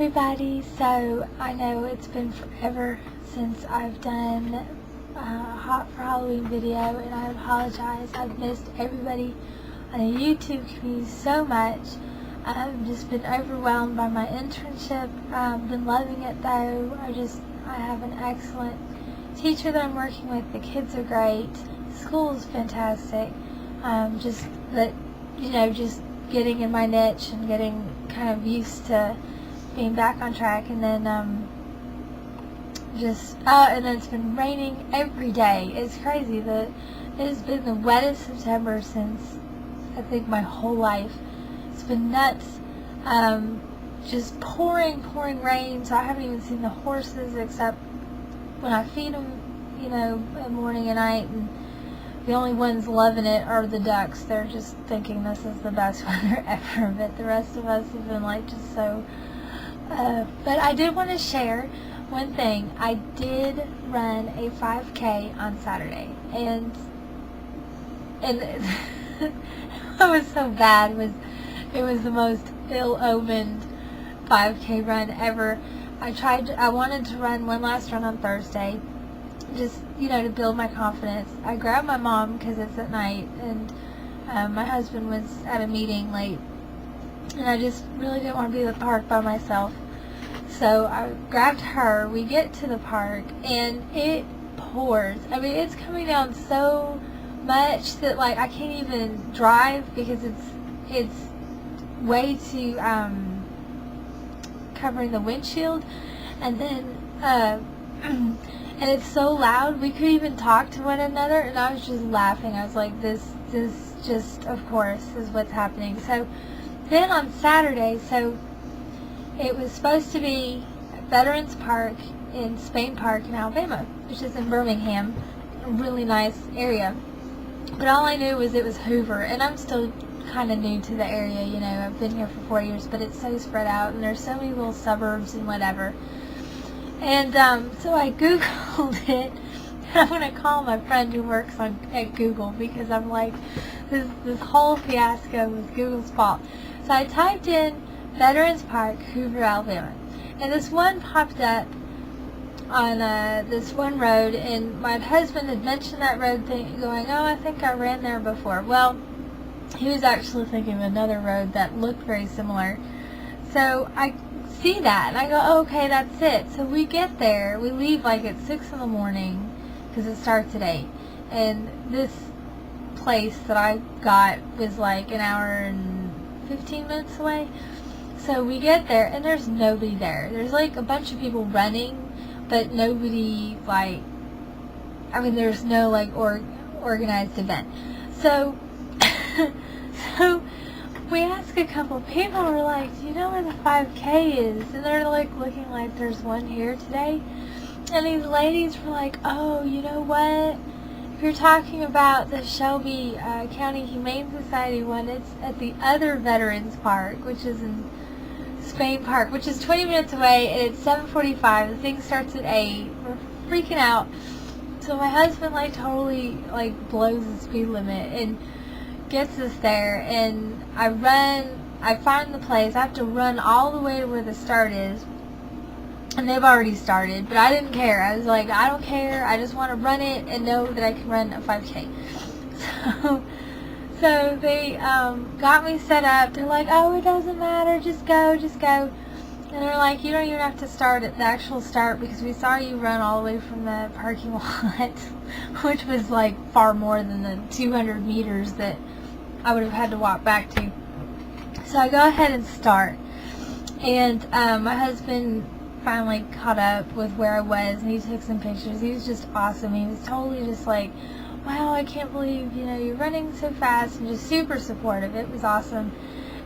everybody. So I know it's been forever since I've done a Hot for Halloween video, and I apologize. I've missed everybody on the YouTube community so much. I've just been overwhelmed by my internship. Been loving it though. I have an excellent teacher that I'm working with. The kids are great. School is fantastic. Just getting in my niche and getting kind of used to being back on track, and then and then it's been raining every day. It's crazy that it has been the wettest September since I think my whole life. It's been nuts. Just pouring rain, so I haven't even seen the horses except when I feed them, morning and night, and the only ones loving it are the ducks. They're just thinking this is the best weather ever, but the rest of us have been like just so. But I did want to share one thing. I did run a 5K on Saturday, and it was so bad. It was the most ill-omened 5K run ever. I wanted to run one last run on Thursday, just to build my confidence. I grabbed my mom because it's at night, and my husband was at a meeting late, and I just really didn't want to be at the park by myself. So I grabbed her. We get to the park, and it pours. I mean, it's coming down so much that I can't even drive because it's way too covering the windshield, and then and it's so loud we couldn't even talk to one another, and I was just laughing. I was like, this just, of course, is what's happening. So then on Saturday, so it was supposed to be Veterans Park in Spain Park in Alabama, which is in Birmingham, a really nice area. But all I knew was it was Hoover, and I'm still kind of new to the area. I've been here for 4 years, but it's so spread out, and there's so many little suburbs and whatever. And so I Googled it. I'm going to call my friend who works at Google, because I'm like, this whole fiasco was Google's fault. So I typed in Veterans Park, Hoover, Alabama, and this one popped up on this one road, and my husband had mentioned that road thing, going, oh, I think I ran there before. Well, he was actually thinking of another road that looked very similar. So I see that, and I go, oh, okay, that's it. So we get there. We leave at 6 in the morning because it starts at 8. And this place that I got was an hour and 15 minutes away. So we get there, and there's nobody there. There's a bunch of people running, but nobody there's no organized event. So so we asked a couple people, we're like, do you know where the 5K is? And they're looking like there's one here today. And these ladies were like, oh, you know what? If you're talking about the Shelby County Humane Society one, it's at the other Veterans Park, which is in Spain Park, which is 20 minutes away, and it's 7:45. The thing starts at 8. We're freaking out. So my husband totally blows the speed limit and gets us there, and I find the place. I have to run all the way to where the start is, and they've already started, but I didn't care. I was like, I don't care. I just want to run it and know that I can run a 5K. So they got me set up. They're like, oh, it doesn't matter. Just go. And they're like, you don't even have to start at the actual start, because we saw you run all the way from the parking lot, which was far more than the 200 meters that I would have had to walk back to. So I go ahead and start. And my husband finally caught up with where I was, and he took some pictures. He was just awesome. He was totally just wow, I can't believe, you're running so fast, and just super supportive. It was awesome.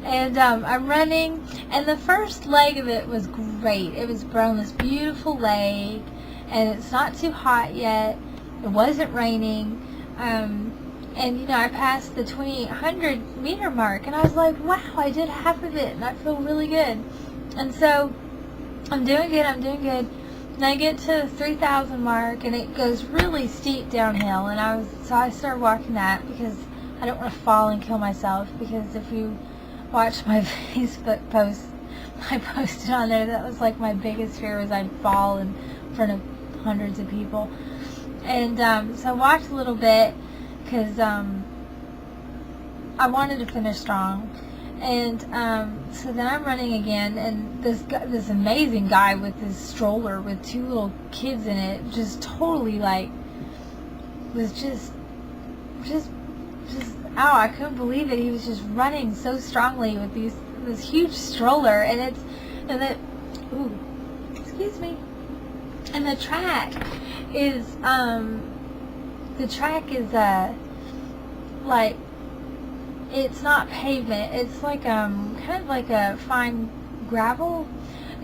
And I'm running, and the first leg of it was great. It was on this beautiful lake, and it's not too hot yet. It wasn't raining. And I passed the 2,800 meter mark, and I was like, wow, I did half of it, and I feel really good. And so I'm doing good. And I get to the 3,000 mark, and it goes really steep downhill, and I started walking that because I don't want to fall and kill myself, because if you watch my Facebook posts, I posted on there. That was like my biggest fear, was I'd fall in front of hundreds of people. And so I walked a little bit because I wanted to finish strong. And so then I'm running again, and this amazing guy with his stroller with 2 little kids in it, just totally like, was just ow, I couldn't believe it. He was just running so strongly with this huge stroller, and excuse me. And the track is like, it's not pavement. It's like kind of like a fine gravel,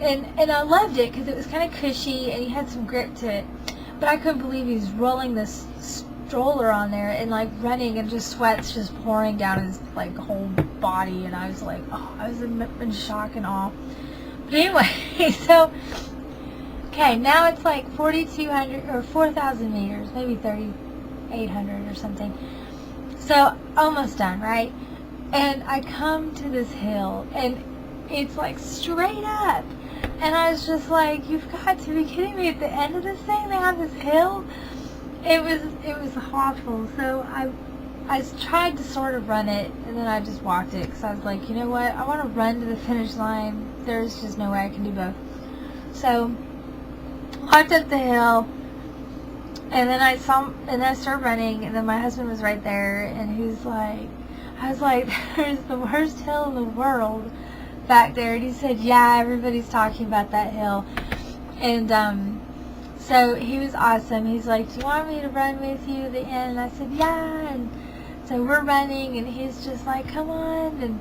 and I loved it because it was kind of cushy and he had some grip to it. But I couldn't believe he was rolling this stroller on there and like running, and just sweat's just pouring down his like whole body, and I was like, oh, I was in shock and awe. But anyway, so okay, now it's like 4,200 or 4,000 meters, maybe 3,800 or something. So almost done, right? And I come to this hill, and it's like straight up, and I was just like, you've got to be kidding me! At the end of this thing, they have this hill. It was awful. So I tried to sort of run it, and then I just walked it because I was like, you know what? I want to run to the finish line. There's just no way I can do both. So walked up the hill, and then I started running, and then my husband was right there, and he's like, I was like, there's the worst hill in the world back there, and he said, yeah, everybody's talking about that hill. And so he was awesome. He's like, do you want me to run with you at the end? And I said, yeah. And so we're running, and he's just like, come on. And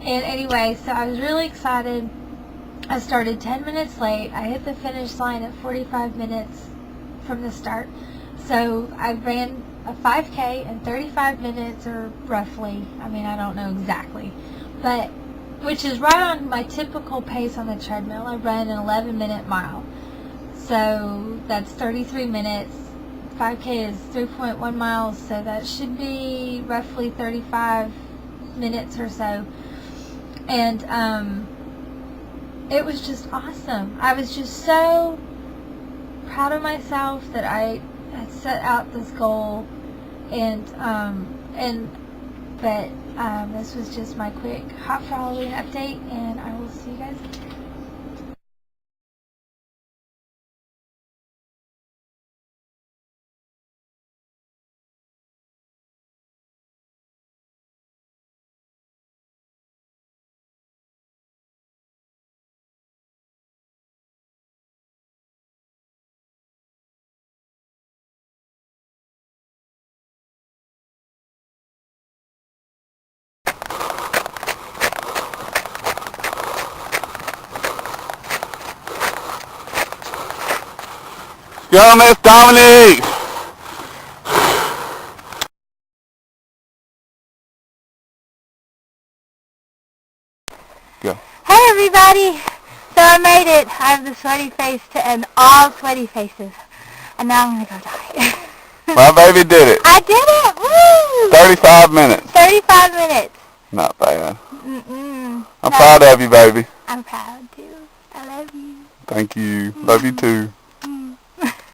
anyway, so I was really excited. I started 10 minutes late. I hit the finish line at 45 minutes from the start. So I ran a 5K in 35 minutes, or roughly. I mean, I don't know exactly, but which is right on my typical pace on the treadmill. I run an 11-minute mile. So that's 33 minutes. 5K is 3.1 miles, so that should be roughly 35 minutes or so. And it was just awesome. I was just so proud of myself that I had set out this goal, but this was just my quick Hot for Halloween update, and I will see you guys later. Go, Miss Dominique! Go. Hey everybody! So I made it. I have the sweaty face to end all sweaty faces. And now I'm going to go die. My baby did it. I did it! Woo! 35 minutes. 35 minutes. Not bad. Mm-mm. I'm proud of you, baby. I'm proud too. I love you. Thank you. Love you too.